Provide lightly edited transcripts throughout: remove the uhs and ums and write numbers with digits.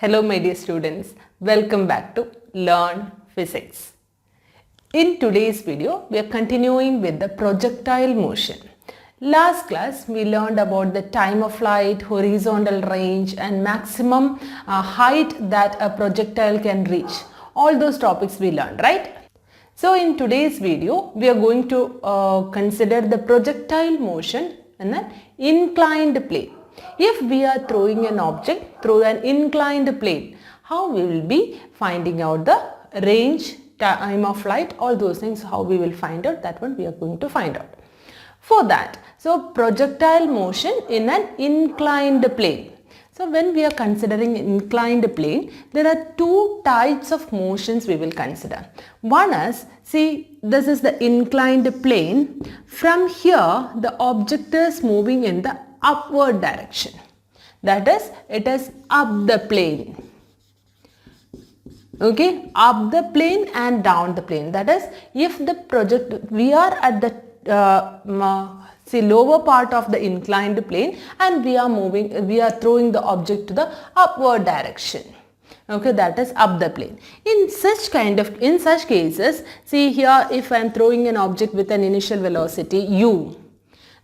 Hello my dear students, welcome back to Learn Physics. In today's video, we are continuing with the projectile motion. Last class, we learned about the time of flight, horizontal range and maximum height that a projectile can reach. All those topics we learned, right? So in today's video, we are going to consider the projectile motion in an inclined plane. If we are throwing an object through an inclined plane, how we will be finding out the range, time of flight, all those things, how we will find out, that one we are going to find out. For that, so projectile motion in an inclined plane. So when we are considering inclined plane, there are two types of motions we will consider. One is, see, this is the inclined plane. From here, the object is moving in the upward direction. That is, it is up the plane. Okay, up the plane and down the plane. That is, if the project, we are at the lower part of the inclined plane and we are throwing the object to the upward direction. Okay, that is up the plane. In such cases, see here, if I am throwing an object with an initial velocity u,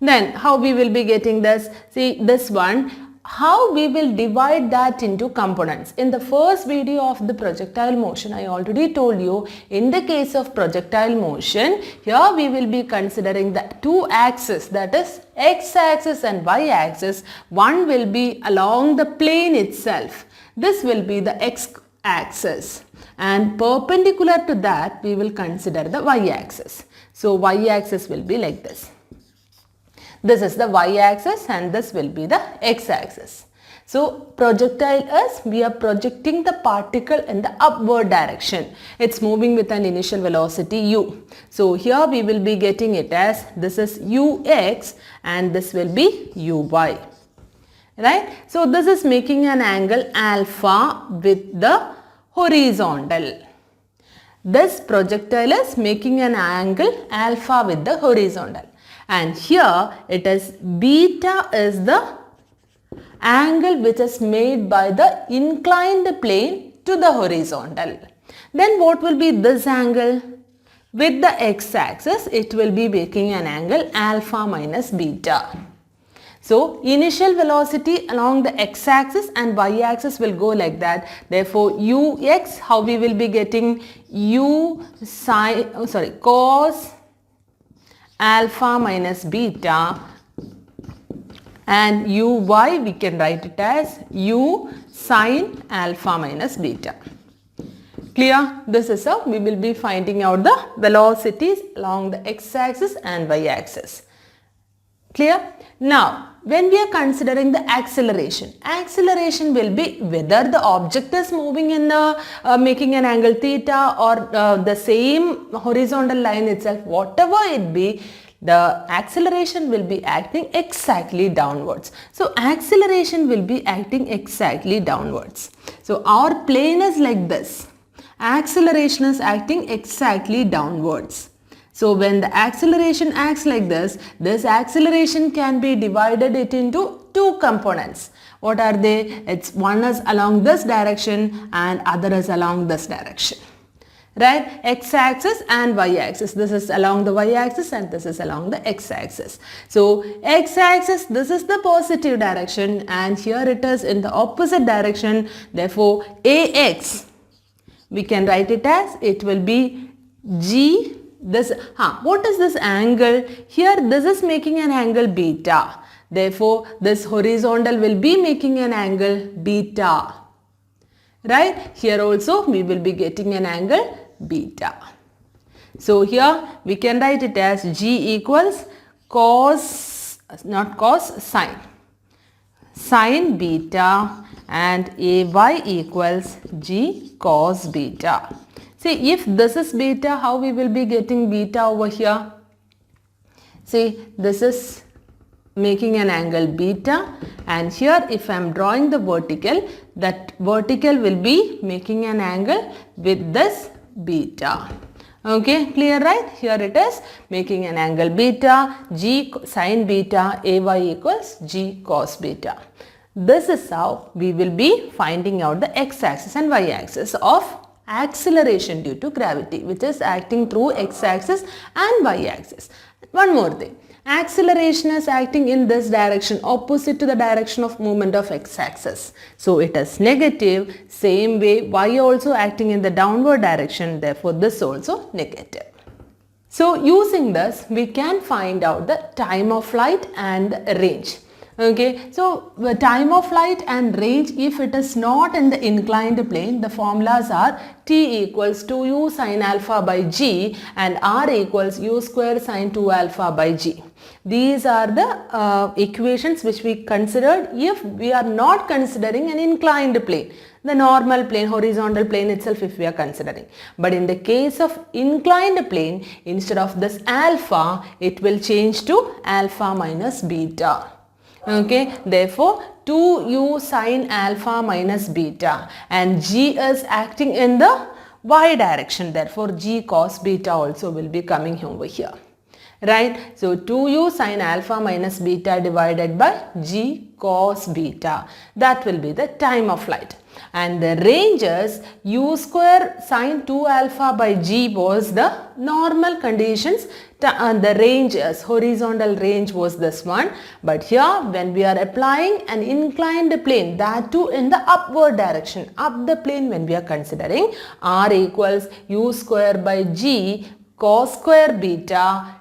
then how we will be getting this? See this one, how we will divide that into components. In the first video of the projectile motion, I already told you, in the case of projectile motion, here we will be considering the two axes, that is x-axis and y-axis. One will be along the plane itself. This will be the x-axis, and perpendicular to that we will consider the y-axis. So y-axis will be like this. This is the y-axis and this will be the x-axis. So projectile is, we are projecting the particle in the upward direction. It's moving with an initial velocity u. So here we will be getting it as, this is ux and this will be uy. Right? So this is making an angle alpha with the horizontal. This projectile is making an angle alpha with the horizontal. And here it is beta is the angle which is made by the inclined plane to the horizontal. Then what will be this angle? With the x-axis, it will be making an angle alpha minus beta. So initial velocity along the x-axis and y-axis will go like that. Therefore ux, how we will be getting cos alpha minus beta, and uy we can write it as u sin alpha minus beta. Clear? This is how we will be finding out the velocities along the x-axis and y-axis. Clear? Now, when we are considering the acceleration will be whether the object is moving in the making an angle theta or the same horizontal line itself, whatever it be, the acceleration will be acting exactly downwards. So acceleration will be acting exactly downwards. So our plane is like this. Acceleration is acting exactly downwards. So when the acceleration acts like this acceleration can be divided it into two components. What are they? It's one is along this direction and other is along this direction. Right? X-axis and y-axis. This is along the y-axis and this is along the x-axis. So x-axis, this is the positive direction and here it is in the opposite direction. Therefore ax, we can write it as, it will be g. This, what is this angle? Here this is making an angle beta. Therefore, this horizontal will be making an angle beta. Right? Here also we will be getting an angle beta. So here we can write it as g equals cos, not cos, sin beta, and ay equals g cos beta. See, if this is beta, how we will be getting beta over here? See, this is making an angle beta, and here if I am drawing the vertical, that vertical will be making an angle with this beta. Okay, clear, right? Here it is making an angle beta, g sin beta, ay equals g cos beta. This is how we will be finding out the x-axis and y-axis of acceleration due to gravity, which is acting through x-axis and y-axis. One more thing, acceleration is acting in this direction, opposite to the direction of movement of x-axis. So it is negative. Same way, y also acting in the downward direction, therefore this also negative. So using this, we can find out the time of flight and range. Okay, so the time of flight and range, if it is not in the inclined plane, the formulas are t equals 2u sin alpha by g and r equals u square sin 2 alpha by g. These are the equations which we considered if we are not considering an inclined plane. The normal plane, horizontal plane itself if we are considering. But in the case of inclined plane, instead of this alpha, it will change to alpha minus beta. Okay, therefore 2u sin alpha minus beta, and g is acting in the y direction, therefore g cos beta also will be coming over here. Right, so 2u sin alpha minus beta divided by g cos beta, that will be the time of flight. And the range is u square sin 2 alpha by g was the normal conditions. The range is horizontal range was this one, but here when we are applying an inclined plane, that too in the upward direction, up the plane, when we are considering r equals u square by g cos square beta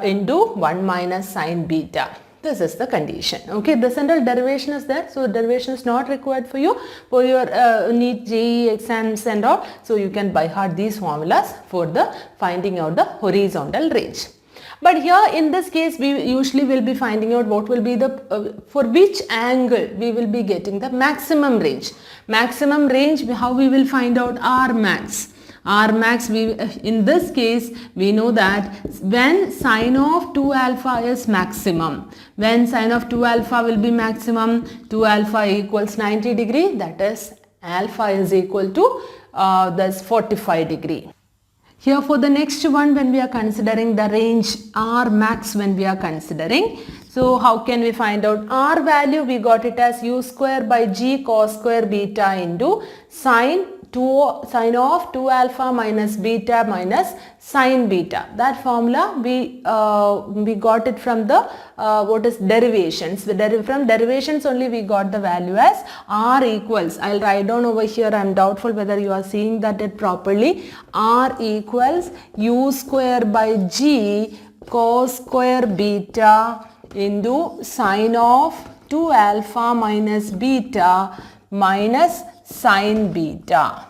into 1 minus sin beta. This is the condition. Okay, the central derivation is there, so derivation is not required for you for your NEET JEE exams and all. So you can by heart these formulas for the finding out the horizontal range. But here in this case, we usually will be finding out what will be the for which angle we will be getting the maximum range. Maximum range, how we will find out R max. R max, in this case, we know that when sine of 2 alpha is maximum, when sine of 2 alpha will be maximum, 2 alpha equals 90 degree, that is alpha is equal to that's 45 degree. Here for the next one, when we are considering the range R max, when we are considering, so how can we find out R value? We got it as u square by g cos square beta into sine of 2 alpha minus beta minus sin beta. That formula we got it from the what is derivations. From derivations only we got the value as R equals, I'll write down over here, I'm doubtful whether you are seeing that it properly, R equals u square by g cos square beta into sine of 2 alpha minus beta minus sin beta.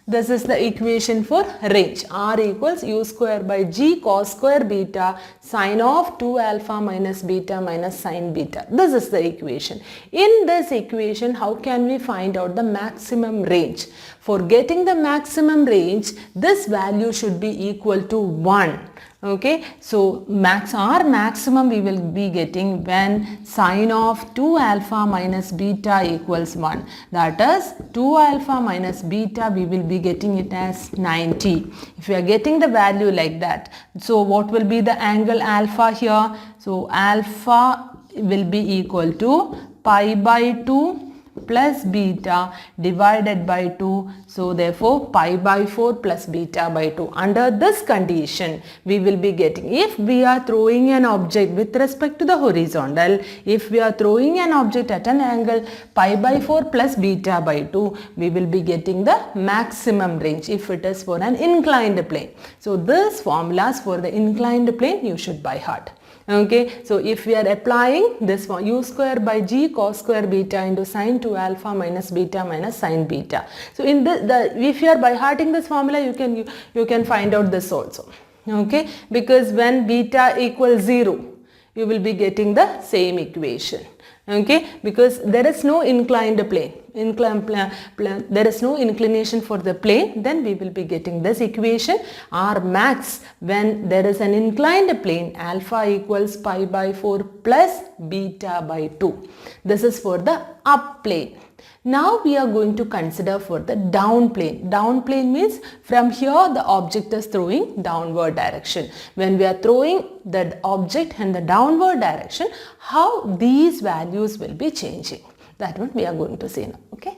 This is the equation for range. R equals u square by g cos square beta sine of 2 alpha minus beta minus sin beta. This is the equation. In this equation, how can we find out the maximum range? For getting the maximum range, this value should be equal to 1. Okay, so R maximum we will be getting when sine of 2 alpha minus beta equals 1. That is 2 alpha minus beta, we will be getting it as 90. If we are getting the value like that, so what will be the angle alpha here? So alpha will be equal to pi by 2 plus beta divided by 2. So therefore pi by 4 plus beta by 2. Under this condition, we will be getting, if we are throwing an object with respect to the horizontal, if we are throwing an object at an angle pi by 4 plus beta by 2, we will be getting the maximum range if it is for an inclined plane. So these formulas for the inclined plane you should by heart. Okay, so if we are applying this one, u square by g cos square beta into sine 2 alpha minus beta minus sin beta. So in if you are by hearting this formula, you can find out this also. Okay, because when beta equals 0, you will be getting the same equation. Okay, because there is no inclined plane. There is no inclination for the plane, then we will be getting this equation. R max, when there is an inclined plane, alpha equals pi by 4 plus beta by 2. This is for the up plane. Now we are going to consider for the down plane. Down plane means from here the object is throwing downward direction. When we are throwing the object in the downward direction, how these values will be changing. That one we are going to see now. Okay.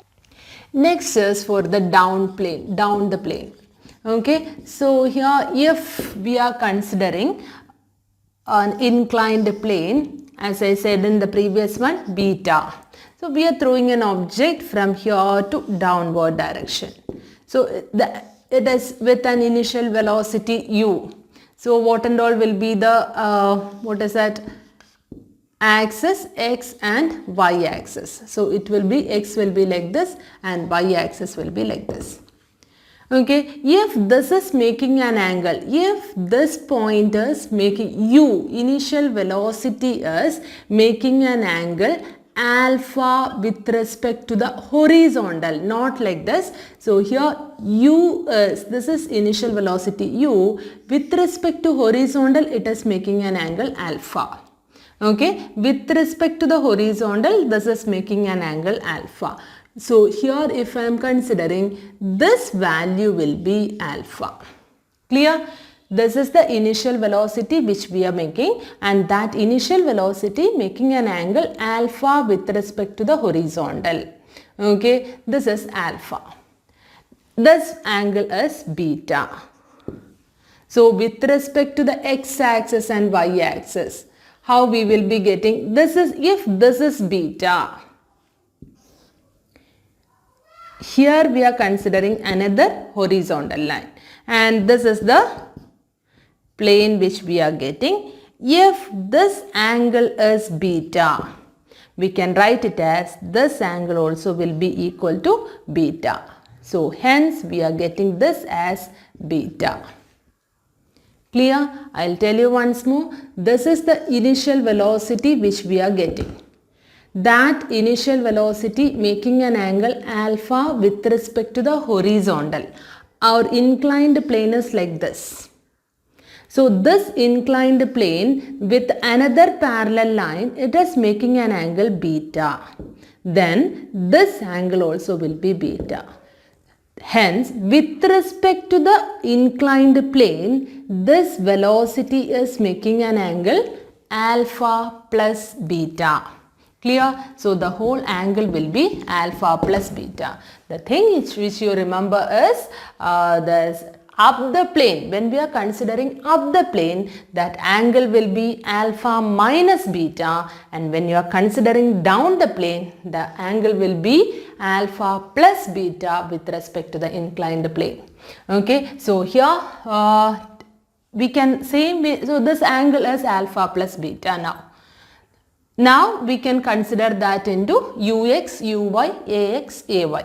Next is for the down the plane. Okay. So here if we are considering an inclined plane, as I said in the previous one, beta. So we are throwing an object from here to downward direction. So it is with an initial velocity u. So what and all will be the axis, x and y axis. So it will be, x will be like this and y axis will be like this. Okay, if this is making an angle, if this point is making u, initial velocity is making an angle alpha with respect to the horizontal, not like this. So here u is, this is initial velocity u, with respect to horizontal it is making an angle alpha. Okay, with respect to the horizontal this is making an angle alpha. So here if I am considering, this value will be alpha. Clear? This is the initial velocity which we are making, and that initial velocity making an angle alpha with respect to the horizontal. Okay, this is alpha. This angle is beta. So with respect to the x-axis and y-axis, how we will be getting, this is, if this is beta, here we are considering another horizontal line, and this is the plane which we are getting. If this angle is beta, we can write it as this angle also will be equal to beta. So hence we are getting this as beta. Clear? I'll tell you once more. This is the initial velocity which we are getting. That initial velocity making an angle alpha with respect to the horizontal. Our inclined plane is like this. So this inclined plane with another parallel line, it is making an angle beta. Then this angle also will be beta. Hence, with respect to the inclined plane, this velocity is making an angle alpha plus beta. Clear? So the whole angle will be alpha plus beta. The thing which you remember is this up the plane. When we are considering up the plane, that angle will be alpha minus beta, and when you are considering down the plane, the angle will be alpha plus beta with respect to the inclined plane. Okay, so here we can say, so this angle is alpha plus beta now. Now we can consider that into ux, uy, ax, ay.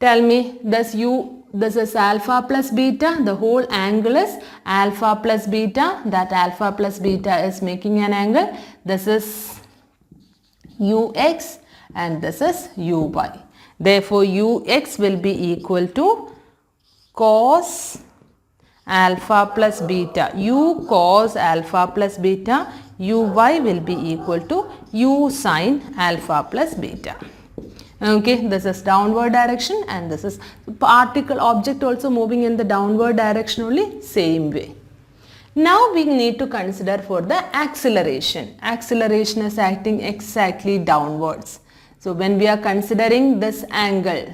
Tell me, this is alpha plus beta, the whole angle is alpha plus beta, that alpha plus beta is making an angle. This is ux and this is uy. Therefore, ux will be equal to cos alpha plus beta, u cos alpha plus beta, uy will be equal to u sin alpha plus beta. Okay, this is downward direction and this is particle object also moving in the downward direction only, same way. Now we need to consider for the acceleration. Acceleration is acting exactly downwards. So when we are considering this angle,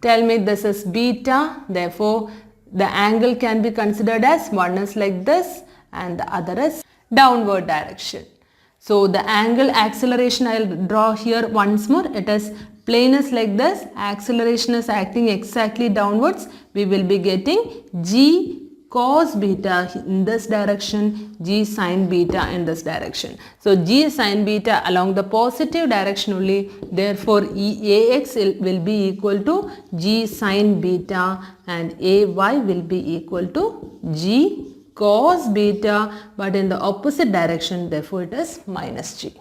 tell me this is beta, therefore the angle can be considered as one is like this and the other is downward direction. So the angle acceleration I will draw here once more. It is plane is like this, acceleration is acting exactly downwards. We will be getting g cos beta in this direction, g sin beta in this direction. So g sin beta along the positive direction only, therefore ax will be equal to g sin beta and ay will be equal to g cos beta, but in the opposite direction, therefore it is minus g.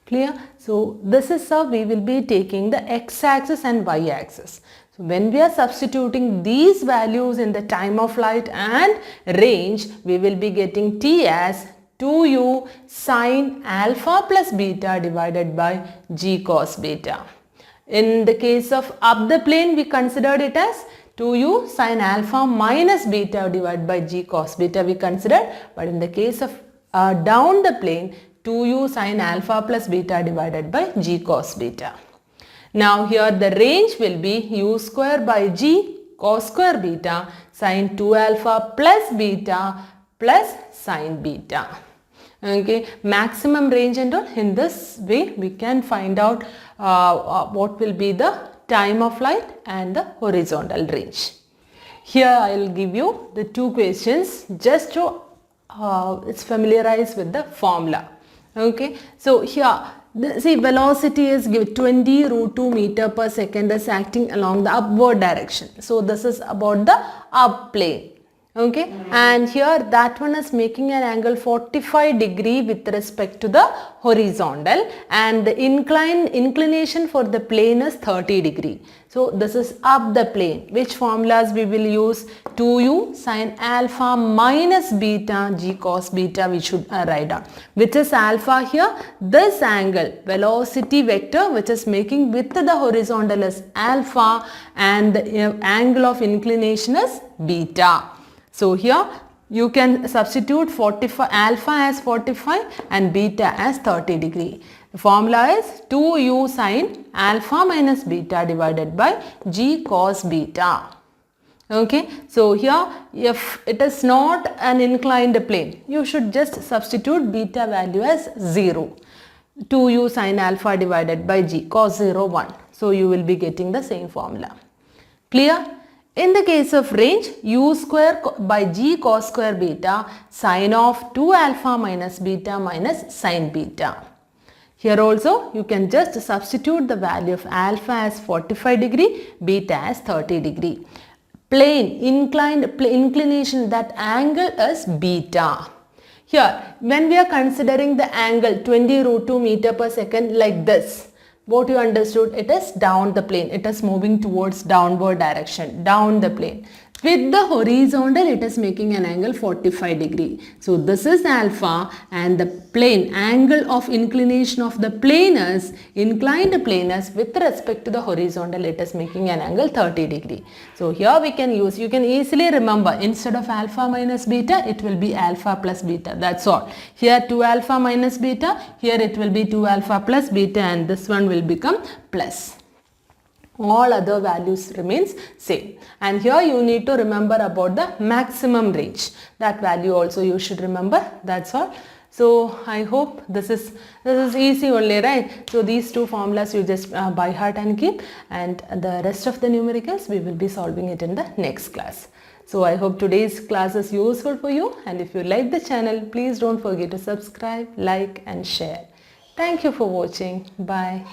Clear? So this is how we will be taking the x-axis and y-axis. So when we are substituting these values in the time of flight and range, we will be getting t as 2u sin alpha plus beta divided by g cos beta. In the case of up the plane, we considered it as 2u sin alpha minus beta divided by g cos beta we considered, but in the case of down the plane, 2u sine alpha plus beta divided by g cos beta. Now here the range will be u square by g cos square beta sine 2 alpha plus beta plus sine beta. Okay, maximum range and all. In this way we can find out what will be the time of light and the horizontal range. Here I will give you the two questions just to it's familiarize with the formula. Okay, so here see velocity is given 20 root 2 meter per second is acting along the upward direction. So this is about the up plane. Okay, and here that one is making an angle 45 degree with respect to the horizontal, and the inclination for the plane is 30 degree. So this is up the plane. Which formulas we will use? 2u sine alpha minus beta g cos beta we should write down. Which is alpha here? This angle, velocity vector which is making with the horizontal is alpha, and the angle of inclination is beta. So here you can substitute 45 alpha as 45 and beta as 30 degree. The formula is 2u sine alpha minus beta divided by g cos beta. Okay, so here if it is not an inclined plane, you should just substitute beta value as 0. 2u sine alpha divided by g cos 0 1. So you will be getting the same formula. Clear? In the case of range, u square by g cos square beta sine of 2 alpha minus beta minus sine beta. Here also you can just substitute the value of alpha as 45 degree, beta as 30 degree. Plane, inclination, that angle is beta. Here when we are considering the angle 20 root 2 meter per second like this, what you understood, it is down the plane, it is moving towards downward direction, down the plane. With the horizontal it is making an angle 45 degree. So this is alpha, and the plane, angle of inclination of the plane is, inclined plane is with respect to the horizontal it is making an angle 30 degree. So here we can use, you can easily remember, instead of alpha minus beta it will be alpha plus beta, that's all. Here 2 alpha minus beta, here it will be 2 alpha plus beta, and this one will become plus. All other values remains same, and here you need to remember about the maximum range. That value also you should remember, that's all. So I hope this is easy only, right? So these two formulas you just by heart and keep, and the rest of the numericals we will be solving it in the next class. So I hope today's class is useful for you, and if you like the channel, please don't forget to subscribe, like and share. Thank you for watching. Bye.